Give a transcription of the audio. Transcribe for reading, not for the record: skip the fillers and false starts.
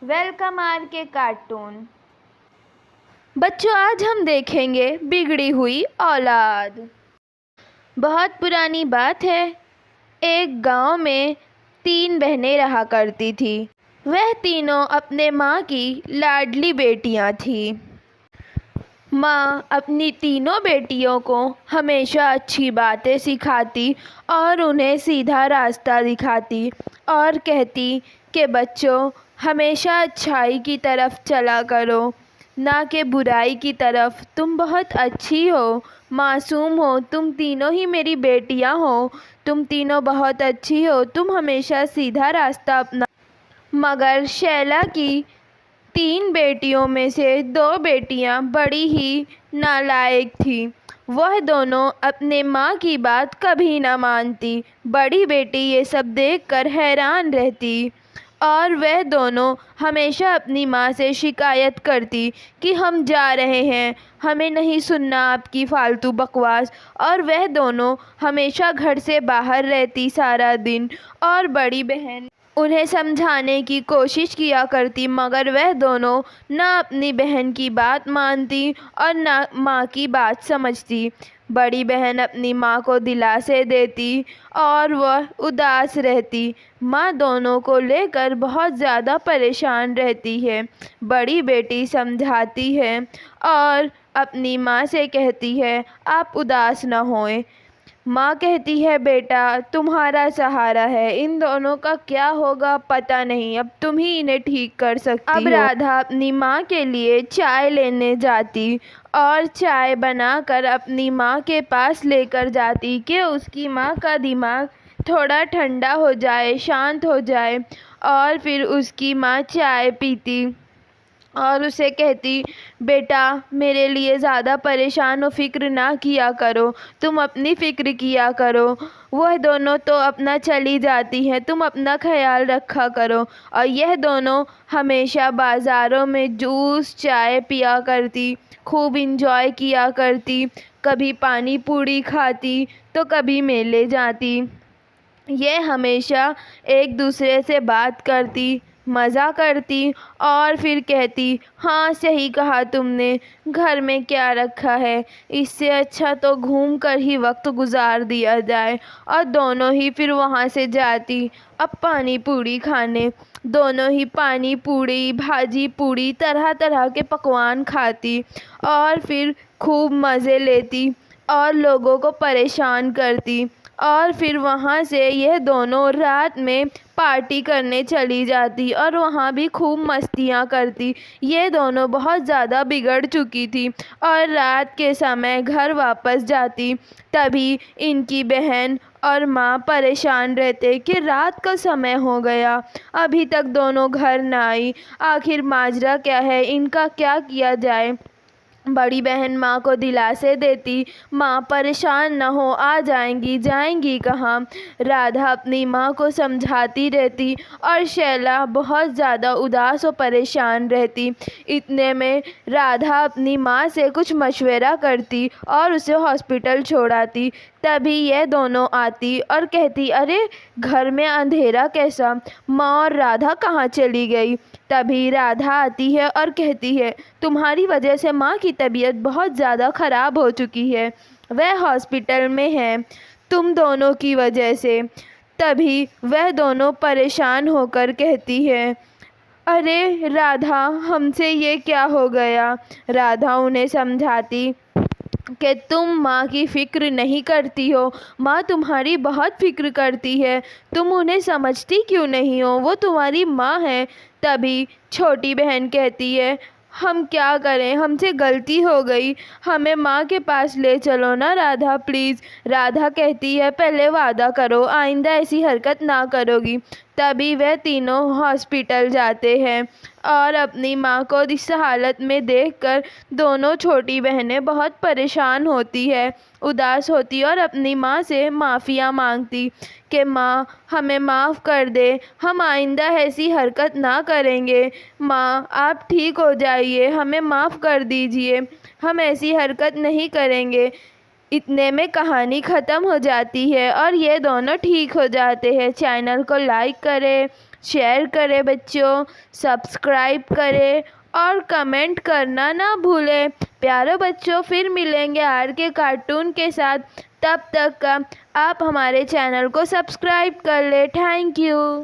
Welcome are کے cartoon. بچوں، آج ہم دیکھیں گے بگڑی ہوئی اولاد۔ بہت پرانی بات ہے، ایک گاؤں میں 3 بہنیں رہا کرتی تھیں۔ وہ تینوں اپنے ماں کی لاڈلی بیٹیاں تھیں۔ ماں اپنی تینوں بیٹیوں کو ہمیشہ اچھی باتیں سکھاتی اور انہیں سیدھا راستہ دکھاتی اور کہتی کہ بچوں، ہمیشہ اچھائی کی طرف چلا کرو، نہ کہ برائی کی طرف۔ تم بہت اچھی ہو، معصوم ہو، تم تینوں ہی میری بیٹیاں ہو، تم تینوں بہت اچھی ہو، تم ہمیشہ سیدھا راستہ اپنا۔ مگر شیلا کی 3 بیٹیوں میں سے 2 بیٹیاں بڑی ہی نالائق تھیں۔ وہ دونوں اپنے ماں کی بات کبھی نہ مانتی۔ بڑی بیٹی یہ سب دیکھ کر حیران رہتی اور وہ دونوں ہمیشہ اپنی ماں سے شکایت کرتی کہ ہم جا رہے ہیں، ہمیں نہیں سننا آپ کی فالتو بکواس، اور وہ دونوں ہمیشہ گھر سے باہر رہتی سارا دن، اور بڑی بہن انہیں سمجھانے کی کوشش کیا کرتی مگر وہ دونوں نہ اپنی بہن کی بات مانتی اور نہ ماں کی بات سمجھتی۔ بڑی بہن اپنی ماں کو دلاسے دیتی اور وہ اداس رہتی۔ ماں دونوں کو لے کر بہت زیادہ پریشان رہتی ہے۔ بڑی بیٹی سمجھاتی ہے اور اپنی ماں سے کہتی ہے آپ اداس نہ ہوئیں۔ ماں کہتی ہے بیٹا تمہارا سہارا ہے، ان دونوں کا کیا ہوگا پتہ نہیں، اب تم ہی انہیں ٹھیک کر سکتی ہو۔ اب رادھا اپنی ماں کے لیے چائے لینے جاتی اور چائے بنا کر اپنی ماں کے پاس لے کر جاتی کہ اس کی ماں کا دماغ تھوڑا ٹھنڈا ہو جائے، شانت ہو جائے، اور پھر اس کی ماں چائے پیتی اور اسے کہتی بیٹا میرے لیے زیادہ پریشان و فکر نہ کیا کرو، تم اپنی فکر کیا کرو، وہ دونوں تو اپنا چلی جاتی ہیں، تم اپنا خیال رکھا کرو۔ اور یہ دونوں ہمیشہ بازاروں میں جوس چائے پیا کرتی، خوب انجوائے کیا کرتی، کبھی پانی پوری کھاتی تو کبھی میلے جاتی۔ یہ ہمیشہ ایک دوسرے سے بات کرتی، مزہ کرتی اور پھر کہتی ہاں صحیح کہا تم نے، گھر میں کیا رکھا ہے، اس سے اچھا تو گھوم کر ہی وقت گزار دیا جائے، اور دونوں ہی پھر وہاں سے جاتی اب پانی پوری کھانے۔ دونوں ہی پانی پوری، بھاجی پوری، طرح طرح کے پکوان کھاتی اور پھر خوب مزے لیتی اور لوگوں کو پریشان کرتی، اور پھر وہاں سے یہ دونوں رات میں پارٹی کرنے چلی جاتی اور وہاں بھی خوب مستیاں کرتی۔ یہ دونوں بہت زیادہ بگڑ چکی تھی اور رات کے سمے گھر واپس جاتی، تبھی ان کی بہن اور ماں پریشان رہتے کہ رات کا سمے ہو گیا، ابھی تک دونوں گھر نہ آئی، آخر ماجرا کیا ہے، ان کا کیا کیا جائے۔ بڑی بہن ماں کو دلاسے دیتی ماں پریشان نہ ہو، آ جائیں گی، جائیں گی کہاں۔ رادھا اپنی ماں کو سمجھاتی رہتی اور شیلا بہت زیادہ اداس و پریشان رہتی۔ اتنے میں رادھا اپنی ماں سے کچھ مشورہ کرتی اور اسے ہاسپٹل چھوڑ آتی، تبھی یہ دونوں آتی اور کہتی ارے گھر میں اندھیرا کیسا، ماں اور رادھا کہاں چلی گئی۔ تبھی رادھا آتی ہے اور کہتی ہے تمہاری وجہ سے ماں کی طبیعت بہت زیادہ خراب ہو چکی ہے، وہ ہاسپٹل میں ہیں تم دونوں کی وجہ سے۔ تبھی وہ دونوں پریشان ہو کر کہتی ہے ارے رادھا ہم سے یہ کیا ہو گیا۔ رادھا انہیں سمجھاتی کہ تم ماں کی فکر نہیں کرتی ہو، ماں تمہاری بہت فکر کرتی ہے، تم انہیں سمجھتی کیوں نہیں ہو، وہ تمہاری ماں ہے۔ تبھی چھوٹی بہن کہتی ہے ہم کیا کریں، ہم سے غلطی ہو گئی، ہمیں ماں کے پاس لے چلو نا رادھا پلیز۔ رادھا کہتی ہے پہلے وعدہ کرو آئندہ ایسی حرکت نہ کرو گی۔ تبھی وہ تینوں ہاسپٹل جاتے ہیں اور اپنی ماں کو اس حالت میں دیکھ کر دونوں چھوٹی بہنیں بہت پریشان ہوتی ہے، اداس ہوتی اور اپنی ماں سے معافیاں مانگتی کہ ماں ہمیں معاف کر دے، ہم آئندہ ایسی حرکت نہ کریں گے، ماں آپ ٹھیک ہو جائیے، ہمیں معاف کر دیجیے، ہم ایسی حرکت نہیں کریں گے۔ اتنے میں کہانی ختم ہو جاتی ہے اور یہ دونوں ٹھیک ہو جاتے ہیں۔ چینل کو لائک کریں شیئر کریں بچوں، سبسکرائب کریں اور کمنٹ کرنا نہ بھولیں۔ پیارے بچوں، پھر ملیں گے آر کے کارٹون کے ساتھ، تب تک آپ ہمارے چینل کو سبسکرائب کر لیں۔ Thank you.